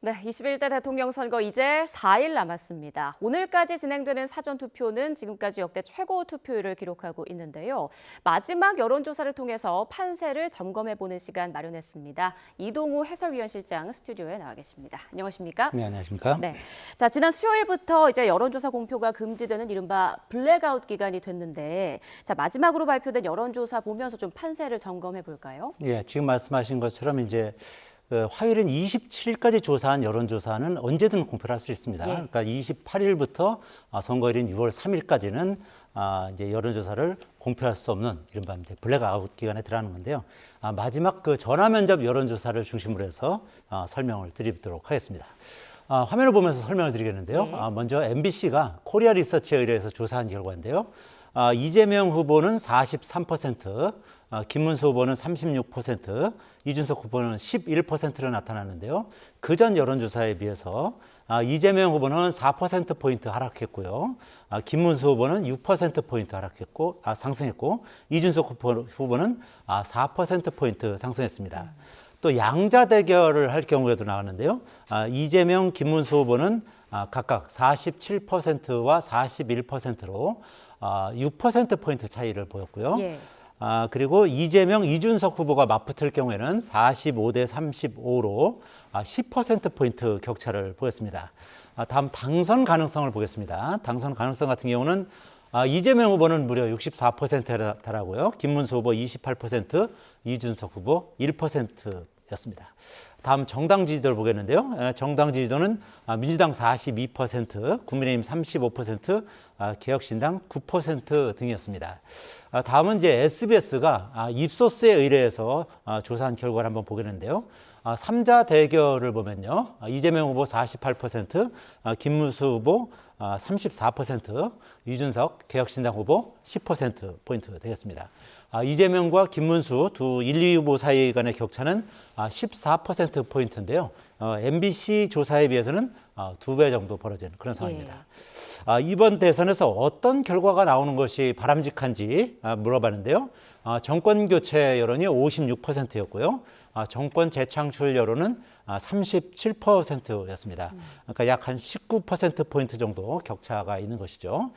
네, 21대 대통령 선거 이제 4일 남았습니다. 오늘까지 진행되는 사전투표는 지금까지 역대 최고 투표율을 기록하고 있는데요. 마지막 여론조사를 통해서 판세를 점검해보는 시간 마련했습니다. 이동우 해설위원실장 스튜디오에 나와 계십니다. 안녕하십니까? 네, 안녕하십니까? 네, 자, 지난 수요일부터 이제 여론조사 공표가 금지되는 이른바 블랙아웃 기간이 됐는데, 자, 마지막으로 발표된 여론조사 보면서 좀 판세를 점검해볼까요? 예, 지금 말씀하신 것처럼 이제 화요일인 27일까지 조사한 여론조사는 언제든 공표를 할 수 있습니다. 예. 그러니까 28일부터 선거일인 6월 3일까지는 이제 여론조사를 공표할 수 없는 이른바 이제 블랙아웃 기간에 들어가는 건데요. 마지막 그 전화면접 여론조사를 중심으로 해서 설명을 드리도록 하겠습니다. 화면을 보면서 설명을 드리겠는데요. 네. 먼저 MBC가 코리아 리서치에 의뢰해서 조사한 결과인데요. 이재명 후보는 43%, 김문수 후보는 36%, 이준석 후보는 11%로 나타났는데요. 그전 여론조사에 비해서 이재명 후보는 4%포인트 하락했고요. 김문수 후보는 6%포인트 상승했고, 이준석 후보는 4%포인트 상승했습니다. 또 양자 대결을 할 경우에도 나왔는데요. 이재명, 김문수 후보는 각각 47%와 41%로 6%포인트 차이를 보였고요. 예. 그리고 이재명, 이준석 후보가 맞붙을 경우에는 45대 35로 10%포인트 격차를 보였습니다. 다음 당선 가능성을 보겠습니다. 당선 가능성 같은 경우는 이재명 후보는 무려 64%에 달하고요. 김문수 후보 28%, 이준석 후보 1%였습니다. 다음 정당 지지도를 보겠는데요. 정당 지지도는 민주당 42%, 국민의힘 35%, 개혁신당 9% 등이었습니다. 다음은 이제 SBS가 입소스에 의뢰해서 조사한 결과를 한번 보겠는데요. 3자 대결을 보면요. 이재명 후보 48%, 김문수 후보 34%, 이준석 개혁신당 후보 10%포인트 되겠습니다. 이재명과 김문수 두 1, 2 후보 사이 간의 격차는 14%포인트인데요. MBC 조사에 비해서는 2배 정도 벌어지는 그런 상황입니다. 이번 대선에서 어떤 결과가 나오는 것이 바람직한지 물어봤는데요. 정권 교체 여론이 56%였고요. 정권 재창출 여론은 37%였습니다. 그러니까 약 한 19%포인트 정도 격차가 있는 것이죠.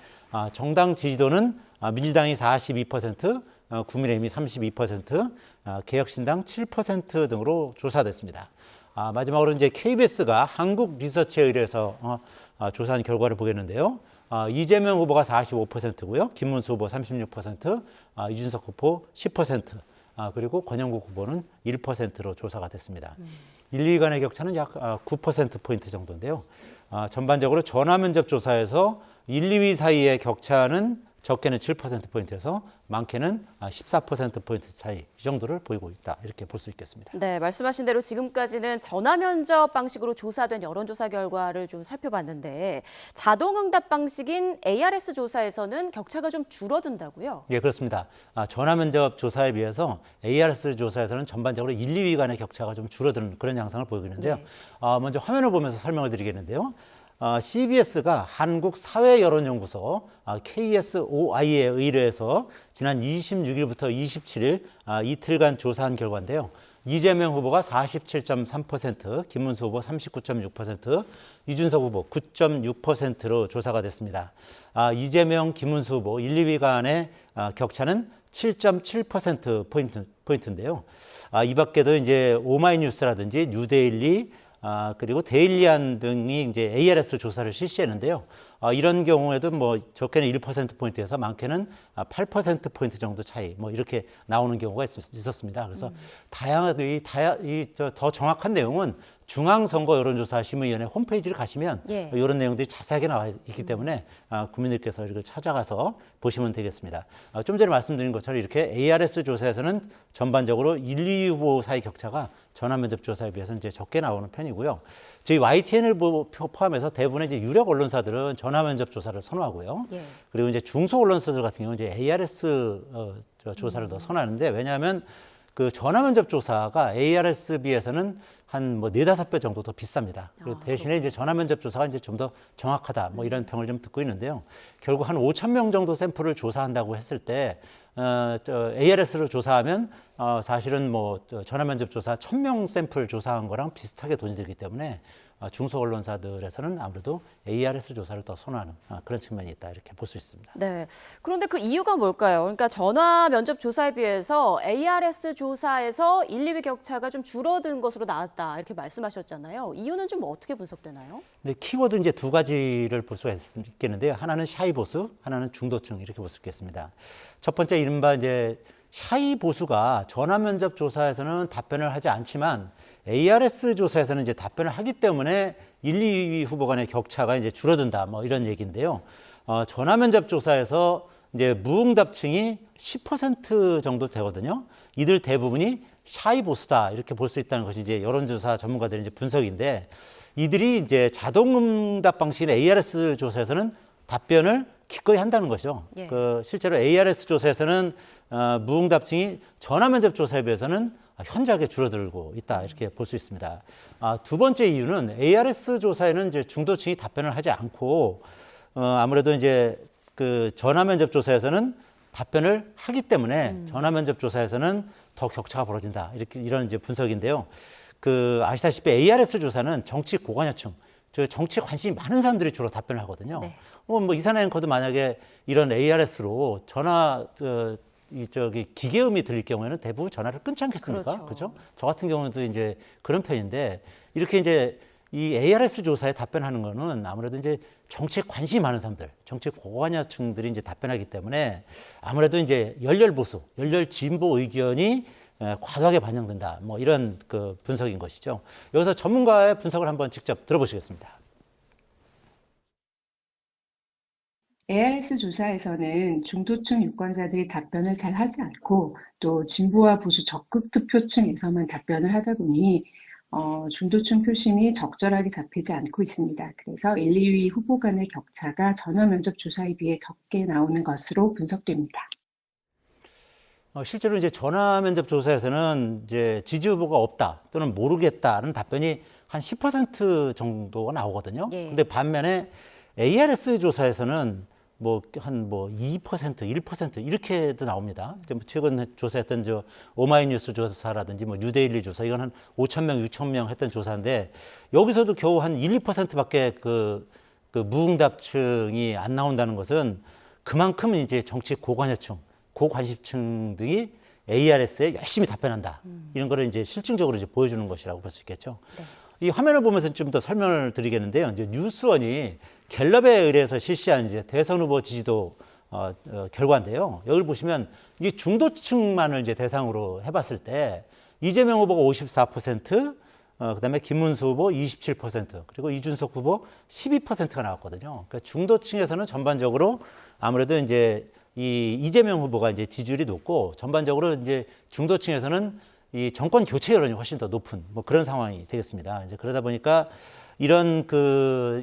정당 지지도는 민주당이 42%, 국민의힘이 32%, 개혁신당 7% 등으로 조사됐습니다. 마지막으로 이제 KBS가 한국 리서치에 의뢰해서 조사한 결과를 보겠는데요. 이재명 후보가 45%고요. 김문수 후보 36%, 이준석 후보 10%, 그리고 권영국 후보는 1%로 조사가 됐습니다. 1, 2위 간의 격차는 약 9%포인트 정도인데요. 전반적으로 전화면접 조사에서 1, 2위 사이의 격차는 적게는 7%포인트에서 많게는 14%포인트 차이 이 정도를 보이고 있다. 이렇게 볼 수 있겠습니다. 네, 말씀하신 대로 지금까지는 전화면접 방식으로 조사된 여론조사 결과를 좀 살펴봤는데 자동응답 방식인 ARS 조사에서는 격차가 좀 줄어든다고요? 예, 그렇습니다. 전화면접 조사에 비해서 ARS 조사에서는 전반적으로 1, 2위 간의 격차가 좀 줄어드는 그런 양상을 보이고 있는데요. 네. 먼저 화면을 보면서 설명을 드리겠는데요. CBS가 한국사회여론연구소 KSOI에 의뢰해서 지난 26일부터 27일 이틀간 조사한 결과인데요. 이재명 후보가 47.3%, 김문수 후보 39.6%, 이준석 후보 9.6%로 조사가 됐습니다. 이재명, 김문수 후보 1, 2위 간의 격차는 7.7%포인트인데요. 이 밖에도 이제 오마이뉴스라든지 뉴데일리, 그리고 데일리안 등이 이제 ARS 조사를 실시했는데요. 이런 경우에도 뭐 적게는 1%포인트에서 많게는 8%포인트 정도 차이 뭐 이렇게 나오는 경우가 있었습니다. 그래서 더 정확한 내용은 중앙선거 여론조사심의위원회 홈페이지를 가시면 예. 이런 내용들이 자세하게 나와 있기 때문에 국민들께서 이걸 찾아가서 보시면 되겠습니다. 좀 전에 말씀드린 것처럼 이렇게 ARS 조사에서는 전반적으로 1, 2 후보 사이 격차가 전화면접 조사에 비해서는 이제 적게 나오는 편이고요. 저희 YTN을 포함해서 대부분의 이제 유력 언론사들은 전화면접 조사를 선호하고요. 예. 그리고 이제 중소 언론사들 같은 경우는 이제 ARS 조사를 더 선호하는데 왜냐하면 그 전화면접 조사가 ARS비에서는 한 뭐 4~5배 정도 더 비쌉니다. 그리고 대신에 이제 전화 면접 조사가 이제 좀 더 정확하다. 뭐 이런 평을 좀 듣고 있는데요. 결국 한 5,000명 정도 샘플을 조사한다고 했을 때 ARS로 조사하면 사실은 뭐 전화 면접 조사 1,000명 샘플 조사한 거랑 비슷하게 돈이 들기 때문에 중소 언론사들에서는 아무래도 ARS 조사를 더 선호하는 그런 측면이 있다 이렇게 볼 수 있습니다. 네. 그런데 그 이유가 뭘까요? 그러니까 전화 면접 조사에 비해서 ARS 조사에서 1, 2위 격차가 좀 줄어든 것으로 나왔다 이렇게 말씀하셨잖아요. 이유는 좀 어떻게 분석되나요? 네, 키워드 이제 두 가지를 볼 수가 있겠는데요. 하나는 샤이 보수, 하나는 중도층 이렇게 볼 수 있겠습니다. 첫 번째 이른바 이제 샤이 보수가 전화 면접 조사에서는 답변을 하지 않지만 ARS 조사에서는 이제 답변을 하기 때문에 1, 2위 후보 간의 격차가 이제 줄어든다 뭐 이런 얘기인데요. 전화 면접 조사에서 이제 무응답층이 10% 정도 되거든요. 이들 대부분이 샤이 보수다 이렇게 볼 수 있다는 것이 이제 여론조사 전문가들의 이제 분석인데 이들이 이제 자동응답 방식인 ARS 조사에서는 답변을 기꺼이 한다는 거죠. 예. 실제로 ARS 조사에서는 무응답층이 전화 면접 조사에 비해서는 현저하게 줄어들고 있다 이렇게 볼 수 있습니다. 두 번째 이유는 ARS 조사에는 이제 중도층이 답변을 하지 않고 아무래도 이제 그 전화 면접 조사에서는 답변을 하기 때문에 전화 면접 조사에서는 더 격차가 벌어진다 이런 이제 분석인데요. 아시다시피 ARS 조사는 정치 고관여층, 정치에 관심이 많은 사람들이 주로 답변을 하거든요. 네. 뭐 이산화 앵커도 만약에 이런 ARS로 전화 기계음이 들릴 경우에는 대부분 전화를 끊지 않겠습니까? 그렇죠? 저 같은 경우도 이제 그런 편인데 이렇게 이제 이 ARS 조사에 답변하는 거는 아무래도 이제 정치에 관심이 많은 사람들, 정치 고관여층들이 이제 답변하기 때문에 아무래도 이제 열렬 보수, 열렬 진보 의견이 과도하게 반영된다. 뭐 이런 그 분석인 것이죠. 여기서 전문가의 분석을 한번 직접 들어보시겠습니다. ARS 조사에서는 중도층 유권자들이 답변을 잘 하지 않고 또 진보와 보수 적극 투표층에서만 답변을 하다 보니 중도층 표심이 적절하게 잡히지 않고 있습니다. 그래서 1, 2위 후보 간의 격차가 전화 면접 조사에 비해 적게 나오는 것으로 분석됩니다. 실제로 이제 전화 면접 조사에서는 이제 지지 후보가 없다 또는 모르겠다는 답변이 한 10% 정도가 나오거든요. 예. 근데 반면에 ARS 조사에서는 한 2%, 1% 이렇게도 나옵니다. 최근 조사했던 오마이뉴스 조사라든지 뉴데일리 조사 이건 한 5,000명, 6,000명 했던 조사인데 여기서도 겨우 한 1, 2%밖에 그 무응답층이 안 나온다는 것은 그만큼 이제 정치 고관여층, 고관심층 등이 ARS에 열심히 답변한다. 이런 거를 이제 실증적으로 이제 보여주는 것이라고 볼 수 있겠죠. 네. 이 화면을 보면서 좀 더 설명을 드리겠는데요. 이제 뉴스원이 갤럽에 의해서 실시한 이제 대선 후보 지지도 결과인데요. 여기를 보시면 이 중도층만을 이제 대상으로 해봤을 때 이재명 후보가 54%, 그다음에 김문수 후보 27%, 그리고 이준석 후보 12%가 나왔거든요. 그러니까 중도층에서는 전반적으로 아무래도 이제 이재명 후보가 이제 지지율이 높고 전반적으로 이제 중도층에서는 이 정권 교체 여론이 훨씬 더 높은 그런 상황이 되겠습니다. 이제 그러다 보니까 이런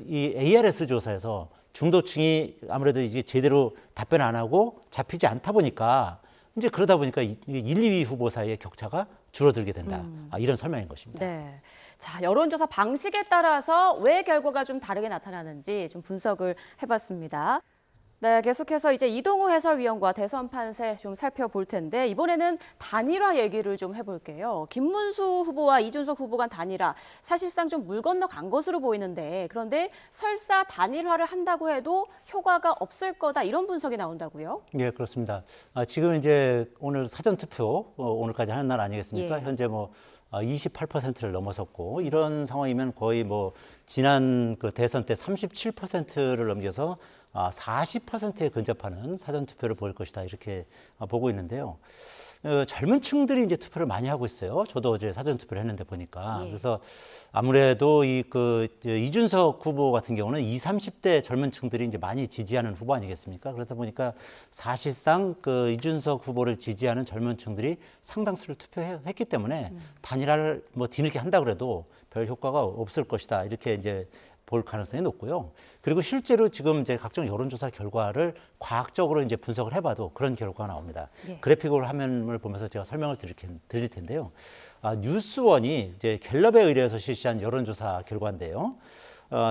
이 ARS 조사에서 중도층이 아무래도 이제 제대로 답변 안 하고 잡히지 않다 보니까 이제 그러다 보니까 1, 2위 후보 사이의 격차가 줄어들게 된다. 이런 설명인 것입니다. 네. 자, 여론조사 방식에 따라서 왜 결과가 좀 다르게 나타나는지 좀 분석을 해봤습니다. 네, 계속해서 이제 이동우 해설위원과 대선 판세 좀 살펴볼 텐데 이번에는 단일화 얘기를 좀 해볼게요. 김문수 후보와 이준석 후보 간 단일화 사실상 좀 물 건너간 것으로 보이는데 그런데 설사 단일화를 한다고 해도 효과가 없을 거다 이런 분석이 나온다고요? 네, 그렇습니다. 지금 이제 오늘 사전 투표 오늘까지 하는 날 아니겠습니까? 예. 현재 28%를 넘어섰고 이런 상황이면 거의 지난 그 대선 때 37%를 넘겨서 40%에 근접하는 사전 투표를 보일 것이다 이렇게 보고 있는데요. 젊은 층들이 이제 투표를 많이 하고 있어요. 저도 어제 사전 투표를 했는데 보니까. 예. 그래서 아무래도 이준석 후보 같은 경우는 20, 30대 젊은 층들이 이제 많이 지지하는 후보 아니겠습니까? 그러다 보니까 사실상 이준석 후보를 지지하는 젊은 층들이 상당수를 투표했기 때문에 단일화를 뒤늦게 한다 그래도 별 효과가 없을 것이다. 이렇게 이제 볼 가능성이 높고요. 그리고 실제로 지금 이제 각종 여론조사 결과를 과학적으로 이제 분석을 해봐도 그런 결과가 나옵니다. 예. 그래픽을 화면을 보면서 제가 설명을 드릴 텐데요. 뉴스원이 이제 갤럽에 의뢰해서 실시한 여론조사 결과인데요.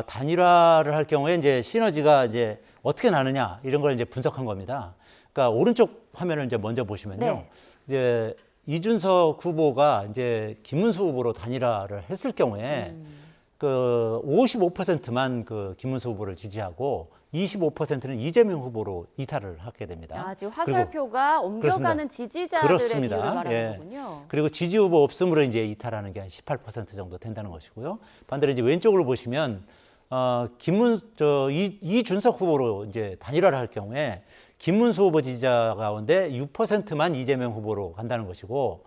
단일화를 할 경우에 이제 시너지가 이제 어떻게 나느냐 이런 걸 이제 분석한 겁니다. 그러니까 오른쪽 화면을 이제 먼저 보시면요. 네. 이제 이준석 후보가 이제 김문수 후보로 단일화를 했을 경우에 그 55%만 그 김문수 후보를 지지하고 25%는 이재명 후보로 이탈을 하게 됩니다. 지금 화살표가 옮겨가는 지지자들의 그렇습니다. 비율을 말하는 예. 거군요. 그리고 지지 후보 없음으로 이제 이탈하는 게 한 18% 정도 된다는 것이고요. 반대로 이제 왼쪽으로 보시면 이준석 후보로 이제 단일화를 할 경우에 김문수 후보 지지자 가운데 6%만 이재명 후보로 간다는 것이고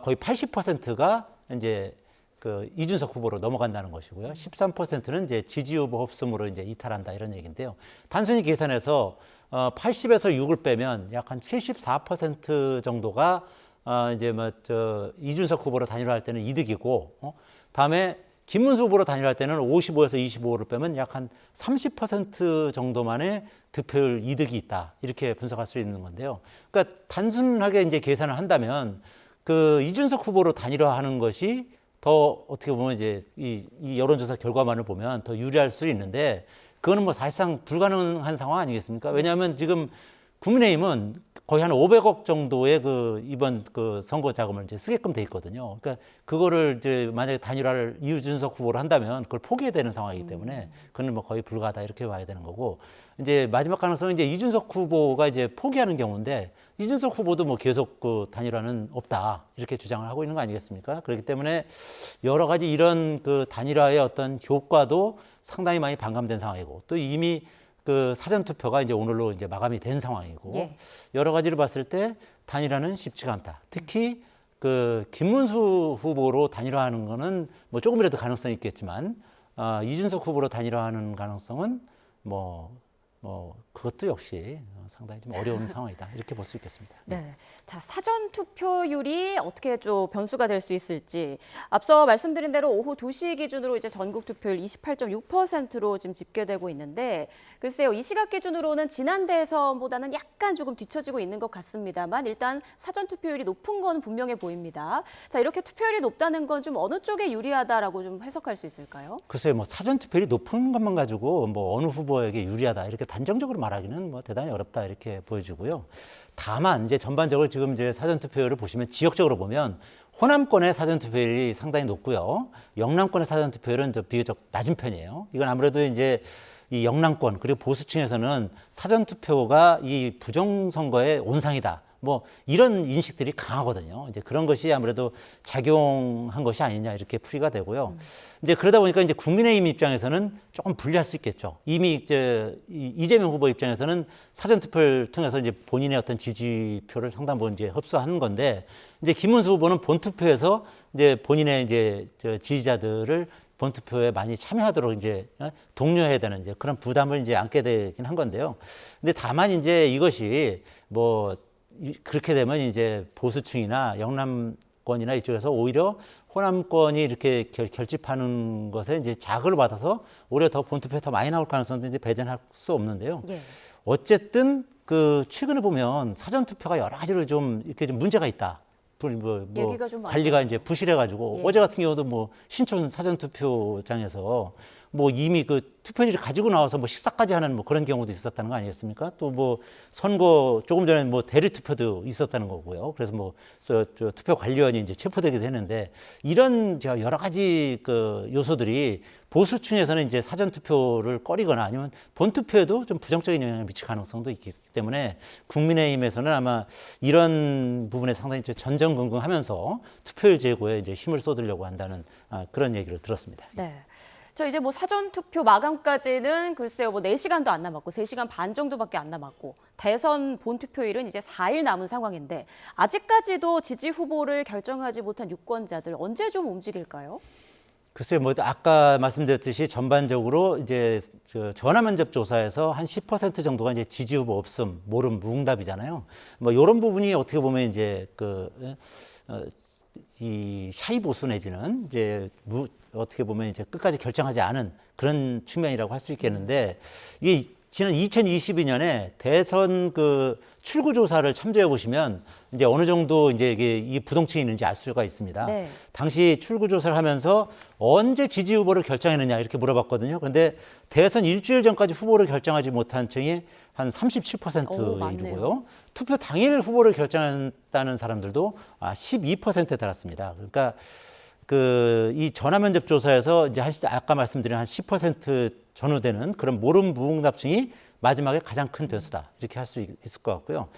거의 80%가 이제 그 이준석 후보로 넘어간다는 것이고요. 13%는 이제 지지 후보 없음으로 이제 이탈한다 이런 얘기인데요. 단순히 계산해서 80에서 6을 빼면 약 한 74% 정도가 이제 이준석 후보로 단일화할 때는 이득이고 다음에 김문수 후보로 단일화할 때는 55에서 25를 빼면 약 한 30% 정도만의 득표율 이득이 있다. 이렇게 분석할 수 있는 건데요. 그러니까 단순하게 이제 계산을 한다면 그 이준석 후보로 단일화하는 것이 더 어떻게 보면 이제 이 여론조사 결과만을 보면 더 유리할 수 있는데 그거는 뭐 사실상 불가능한 상황 아니겠습니까? 왜냐하면 지금 국민의힘은 거의 한 500억 정도의 그 이번 그 선거 자금을 이제 쓰게끔 돼 있거든요. 그러니까 그거를 이제 만약에 단일화를 이준석 후보로 한다면 그걸 포기해야 되는 상황이기 때문에 그건 뭐 거의 불가하다 이렇게 봐야 되는 거고 이제 마지막 가능성은 이제 이준석 후보가 이제 포기하는 경우인데 이준석 후보도 뭐 계속 그 단일화는 없다 이렇게 주장을 하고 있는 거 아니겠습니까? 그렇기 때문에 여러 가지 이런 그 단일화의 어떤 효과도 상당히 많이 반감된 상황이고 또 이미 그 사전 투표가 이제 오늘로 이제 마감이 된 상황이고 예. 여러 가지를 봤을 때 단일화는 쉽지가 않다. 특히 그 김문수 후보로 단일화하는 거는 뭐 조금이라도 가능성이 있겠지만 이준석 후보로 단일화하는 가능성은 뭐 그것도 역시 상당히 좀 어려운 상황이다. 이렇게 볼 수 있겠습니다. 네. 자, 사전 투표율이 어떻게 좀 변수가 될 수 있을지. 앞서 말씀드린 대로 오후 2시 기준으로 이제 전국 투표율 28.6%로 지금 집계되고 있는데 글쎄요. 이 시각 기준으로는 지난 대선보다는 약간 조금 뒤처지고 있는 것 같습니다만 일단 사전 투표율이 높은 건 분명해 보입니다. 자, 이렇게 투표율이 높다는 건 좀 어느 쪽에 유리하다라고 좀 해석할 수 있을까요? 글쎄요, 뭐 사전 투표율이 높은 것만 가지고 뭐 어느 후보에게 유리하다 이렇게 단정적으로 말하기는 뭐 대단히 어렵다 이렇게 보여지고요. 다만 이제 전반적으로 지금 이제 사전 투표율을 보시면 지역적으로 보면 호남권의 사전 투표율이 상당히 높고요. 영남권의 사전 투표율은 좀 비교적 낮은 편이에요. 이건 아무래도 이제 이 영남권 그리고 보수층에서는 사전 투표가 이 부정선거의 온상이다. 뭐 이런 인식들이 강하거든요. 이제 그런 것이 아무래도 작용한 것이 아니냐 이렇게 풀이가 되고요. 이제 그러다 보니까 이제 국민의힘 입장에서는 조금 불리할 수 있겠죠. 이미 이제 이재명 후보 입장에서는 사전 투표를 통해서 이제 본인의 어떤 지지표를 상당 부분 이제 흡수하는 건데 이제 김문수 후보는 본 투표에서 이제 본인의 이제 지지자들을 본투표에 많이 참여하도록 이제 독려해야 되는 이제 그런 부담을 이제 안게 되긴 한 건데요. 근데 다만 이제 이것이 뭐 그렇게 되면 이제 보수층이나 영남권이나 이쪽에서 오히려 호남권이 이렇게 결집하는 것에 이제 자극을 받아서 오히려 더 본투표에 더 많이 나올 가능성도 이제 배제할 수 없는데요. 예. 어쨌든 그 최근에 보면 사전 투표가 여러 가지로 좀 이렇게 좀 문제가 있다. 얘기가 좀 관리가 많아요. 이제 부실해가지고 예. 어제 같은 경우도 뭐 신촌 사전투표장에서 뭐 이미 그 투표지를 가지고 나와서 뭐 식사까지 하는 뭐 그런 경우도 있었다는 거 아니겠습니까? 또 뭐 선거 조금 전에 뭐 대리 투표도 있었다는 거고요. 그래서 뭐 저 투표 관리원이 이제 체포되기도 했는데 이런 여러 가지 그 요소들이 보수층에서는 이제 사전 투표를 꺼리거나 아니면 본 투표에도 좀 부정적인 영향을 미칠 가능성도 있기 때문에 국민의힘에서는 아마 이런 부분에 상당히 이제 전전긍긍하면서 투표율 제고에 이제 힘을 쏟으려고 한다는 그런 얘기를 들었습니다. 네. 저 이제 뭐 사전 투표 마감까지는 글쎄요, 뭐 4시간도 안 남았고 3시간 반 정도밖에 안 남았고 대선 본 투표일은 이제 4일 남은 상황인데 아직까지도 지지 후보를 결정하지 못한 유권자들 언제 좀 움직일까요? 글쎄요, 뭐 아까 말씀드렸듯이 전반적으로 이제 전화 면접 조사에서 한 10% 정도가 이제 지지 후보 없음, 모름, 무응답이잖아요. 뭐 이런 부분이 어떻게 보면 이제 이 샤이 보수 내지는 이제 어떻게 보면 이제 끝까지 결정하지 않은 그런 측면이라고 할 수 있겠는데, 이게 지난 2022년에 대선 그 출구 조사를 참조해 보시면 이제 어느 정도 이제 이게 이 부동층이 있는지 알 수가 있습니다. 네. 당시 출구 조사를 하면서 언제 지지 후보를 결정했느냐 이렇게 물어봤거든요. 근데 대선 일주일 전까지 후보를 결정하지 못한 층이 한 37%에 이르고요. 투표 당일 후보를 결정했다는 사람들도 12%에 달았습니다. 그러니까 이 전화 면접 조사에서 이제 아까 말씀드린 한 10% 전후되는 그런 모름 무응답층이 마지막에 가장 큰 변수다, 이렇게 할 수 있을 것 같고요.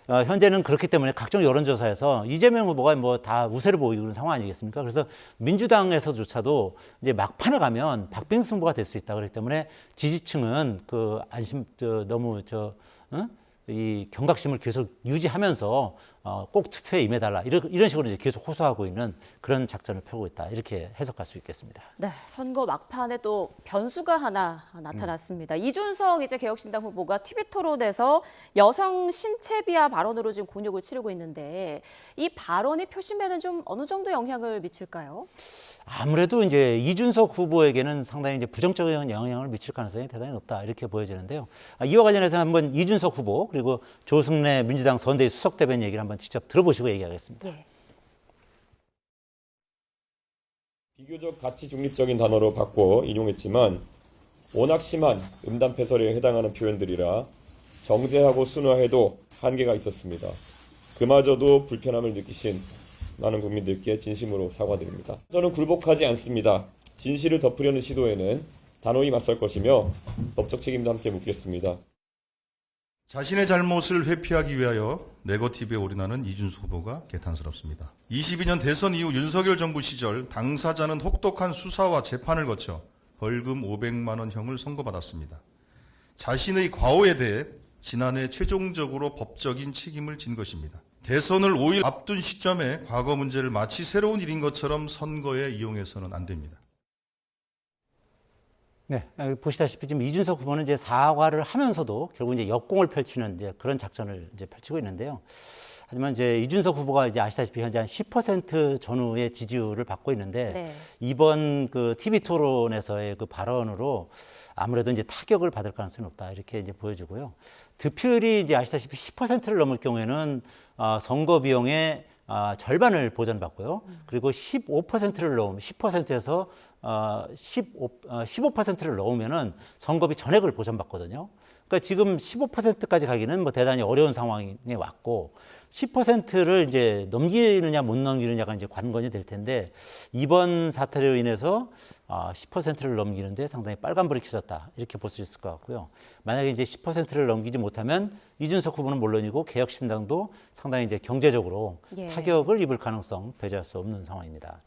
현재는 그렇기 때문에 각종 여론조사에서 이재명 후보가 뭐 다 우세를 보이고 있는 상황 아니겠습니까? 그래서 민주당에서조차도 이제 막판에 가면 박빙 승부가 될 수 있다. 그렇기 때문에 지지층은 너무 이 경각심을 계속 유지하면서 꼭 투표에 임해달라, 이런 식으로 이제 계속 호소하고 있는 그런 작전을 펴고 있다, 이렇게 해석할 수 있겠습니다. 네, 선거 막판에 또 변수가 하나 나타났습니다. 이준석 이제 개혁신당 후보가 TV 토론에서 여성 신체 비하 발언으로 지금 곤욕을 치르고 있는데, 이 발언이 표심에는 좀 어느 정도 영향을 미칠까요? 아무래도 이제 이준석 후보에게는 상당히 이제 부정적인 영향을 미칠 가능성이 대단히 높다, 이렇게 보여지는데요. 이와 관련해서 한번 이준석 후보 그리고 조승래 민주당 선대위 수석 대변인 얘기를 한번 직접 들어보시고 얘기하겠습니다. 예. 비교적 가치 중립적인 단어로 바꿔 인용했지만 워낙 심한 음담 패설에 해당하는 표현들이라 정제하고 순화해도 한계가 있었습니다. 그마저도 불편함을 느끼신 많은 국민들께 진심으로 사과드립니다. 저는 굴복하지 않습니다. 진실을 덮으려는 시도에는 단호히 맞설 것이며 법적 책임도 함께 묻겠습니다. 자신의 잘못을 회피하기 위하여 네거티브에 올인하는 이준석 후보가 개탄스럽습니다. 22년 대선 이후 윤석열 정부 시절 당사자는 혹독한 수사와 재판을 거쳐 벌금 500만 원형을 선고받았습니다. 자신의 과오에 대해 지난해 최종적으로 법적인 책임을 진 것입니다. 대선을 5일 앞둔 시점에 과거 문제를 마치 새로운 일인 것처럼 선거에 이용해서는 안 됩니다. 네, 보시다시피 지금 이준석 후보는 이제 사과를 하면서도 결국 이제 역공을 펼치는 이제 그런 작전을 이제 펼치고 있는데요. 하지만 이제 이준석 후보가 이제 아시다시피 현재 한 10% 전후의 지지율을 받고 있는데, 네. 이번 그 TV 토론에서의 그 발언으로 아무래도 이제 타격을 받을 가능성이 높다, 이렇게 이제 보여지고요. 득표율이 이제 아시다시피 10%를 넘을 경우에는 선거 비용의 절반을 보전받고요. 그리고 15%를 넘으면 10%에서 15%를 넘으면은 선거비 전액을 보전받거든요. 그러니까 지금 15%까지 가기는 뭐 대단히 어려운 상황에 왔고, 10%를 이제 넘기느냐 못 넘기느냐가 이제 관건이 될 텐데, 이번 사태로 인해서 10%를 넘기는데 상당히 빨간불이 켜졌다, 이렇게 볼 수 있을 것 같고요. 만약에 이제 10%를 넘기지 못하면 이준석 후보는 물론이고 개혁신당도 상당히 이제 경제적으로 예. 타격을 입을 가능성 배제할 수 없는 상황입니다.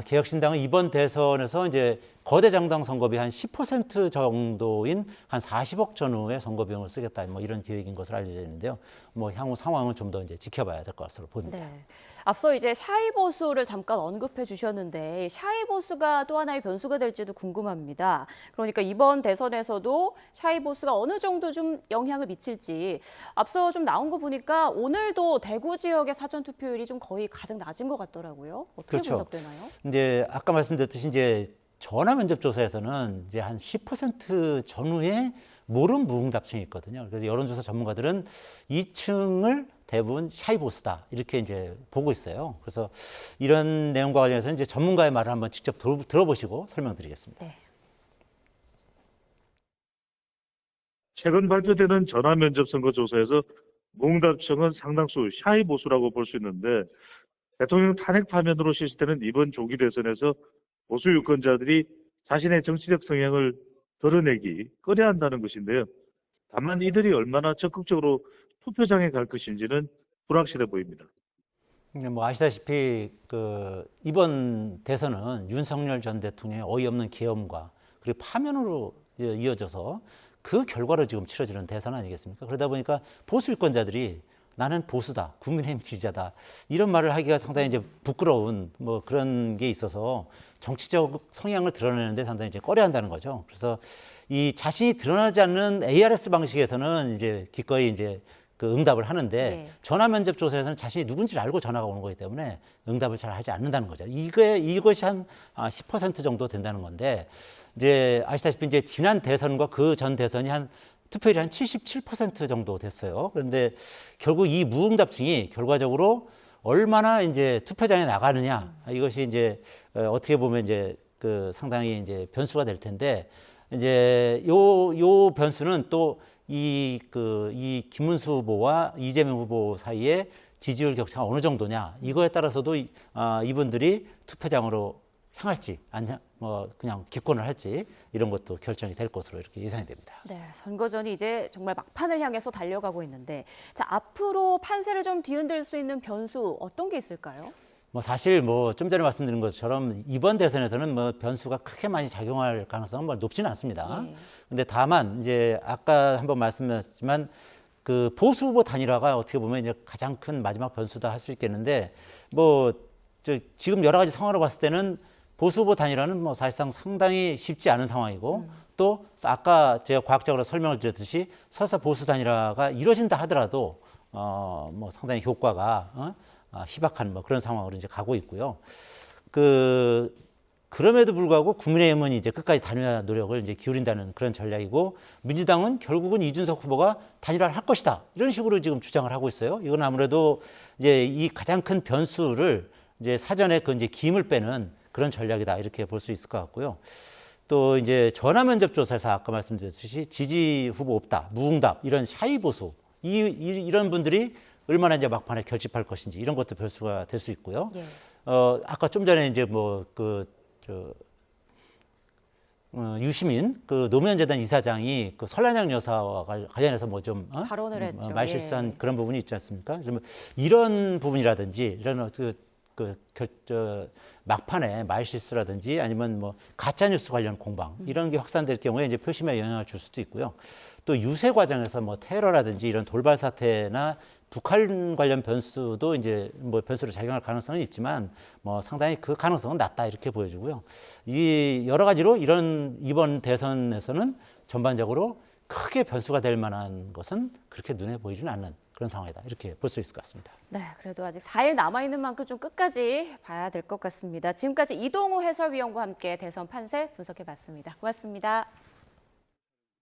개혁신당은 이번 대선에서 이제 거대 정당 선거비 한 10% 정도인 한 40억 전후의 선거 비용을 쓰겠다, 뭐 이런 계획인 것으로 알려져 있는데요. 뭐 향후 상황은 좀 더 이제 지켜봐야 될 것으로 보입니다. 네. 앞서 이제 샤이 보수를 잠깐 언급해 주셨는데, 샤이 보수가 또 하나의 변수가 될지도 궁금합니다. 그러니까 이번 대선에서도 샤이 보수가 어느 정도 좀 영향을 미칠지, 앞서 좀 나온 거 보니까 오늘도 대구 지역의 사전 투표율이 좀 거의 가장 낮은 것 같더라고요. 어떻게 그렇죠. 분석되나요? 이제 아까 말씀드렸듯이 이제 전화 면접 조사에서는 이제 한 10% 전후에 모름 무응답층이 있거든요. 그래서 여론조사 전문가들은 이 층을 대부분 샤이 보수다, 이렇게 이제 보고 있어요. 그래서 이런 내용과 관련해서 이제 전문가의 말을 한번 직접 들어보시고 설명드리겠습니다. 네. 최근 발표되는 전화 면접 선거 조사에서 무응답층은 상당수 샤이 보수라고 볼 수 있는데, 대통령 탄핵 파면으로 실시되는 이번 조기 대선에서 보수 유권자들이 자신의 정치적 성향을 드러내기 꺼려한다는 것인데요. 다만 이들이 얼마나 적극적으로 투표장에 갈 것인지는 불확실해 보입니다. 뭐 아시다시피 이번 대선은 윤석열 전 대통령의 어이없는 계엄과 그리고 파면으로 이어져서 그 결과로 지금 치러지는 대선 아니겠습니까? 그러다 보니까 보수 유권자들이 나는 보수다, 국민의힘 지지자다, 이런 말을 하기가 상당히 이제 부끄러운 뭐 그런 게 있어서 정치적 성향을 드러내는데 상당히 이제 꺼려한다는 거죠. 그래서 이 자신이 드러나지 않는 ARS 방식에서는 이제 기꺼이 이제 그 응답을 하는데 예. 전화 면접 조사에서는 자신이 누군지를 알고 전화가 오는 거기 때문에 응답을 잘 하지 않는다는 거죠. 이것이 한 10% 정도 된다는 건데 이제 아시다시피 이제 지난 대선과 그 전 대선이 한 투표율이 한 77% 정도 됐어요. 그런데 결국 이 무응답층이 결과적으로 얼마나 이제 투표장에 나가느냐 이것이 이제 어떻게 보면 이제 그 상당히 이제 변수가 될 텐데 이제 요 변수는 또 이 김문수 후보와 이재명 후보 사이에 지지율 격차가 어느 정도냐 이거에 따라서도 이분들이 투표장으로 향할지 그냥 기권을 할지 이런 것도 결정이 될 것으로 이렇게 예상이 됩니다. 네, 선거전이 이제 정말 막판을 향해서 달려가고 있는데 자, 앞으로 판세를 좀 뒤흔들 수 있는 변수 어떤 게 있을까요? 사실 좀 전에 말씀드린 것처럼 이번 대선에서는 변수가 크게 많이 작용할 가능성은 높지는 않습니다. 예. 근데 다만 이제 아까 한번 말씀드렸지만 그 보수 후보 단일화가 어떻게 보면 이제 가장 큰 마지막 변수다 할 수 있겠는데 지금 여러 가지 상황으로 봤을 때는 보수 후보 단일화는 사실상 상당히 쉽지 않은 상황이고 또 아까 제가 과학적으로 설명을 드렸듯이 설사 보수 단일화가 이루어진다 하더라도 상당히 효과가 희박한 그런 상황으로 이제 가고 있고요. 그럼에도 불구하고 국민의힘은 이제 끝까지 단일화 노력을 이제 기울인다는 그런 전략이고 민주당은 결국은 이준석 후보가 단일화를 할 것이다 이런 식으로 지금 주장을 하고 있어요. 이건 아무래도 이제 이 가장 큰 변수를 이제 사전에 이제 기임을 빼는 그런 전략이다 이렇게 볼 수 있을 것 같고요. 또 이제 전화 면접 조사에서 아까 말씀드렸듯이 지지 후보 없다, 무응답 이런 샤이 보수 이런 분들이 얼마나 이제 막판에 결집할 것인지 이런 것도 변수가 될 수 있고요. 예. 아까 좀 전에 이제 유시민 노무현재단 이사장이 설란양 여사와 관련해서 발언을 했죠. 말실수한 예. 그런 부분이 있지 않습니까? 좀 이런 부분이라든지 이런 막판에 말실수라든지 아니면 가짜 뉴스 관련 공방 이런 게 확산될 경우에 이제 표심에 영향을 줄 수도 있고요. 또 유세 과정에서 테러라든지 이런 돌발 사태나 북한 관련 변수도 이제 변수로 작용할 가능성은 있지만 상당히 그 가능성은 낮다 이렇게 보여지고요. 이 여러 가지로 이번 대선에서는 전반적으로 크게 변수가 될 만한 것은 그렇게 눈에 보이지는 않는 그런 상황이다 이렇게 볼 수 있을 것 같습니다. 네, 그래도 아직 4일 남아있는 만큼 좀 끝까지 봐야 될 것 같습니다. 지금까지 이동우 해설위원과 함께 대선 판세 분석해봤습니다. 고맙습니다.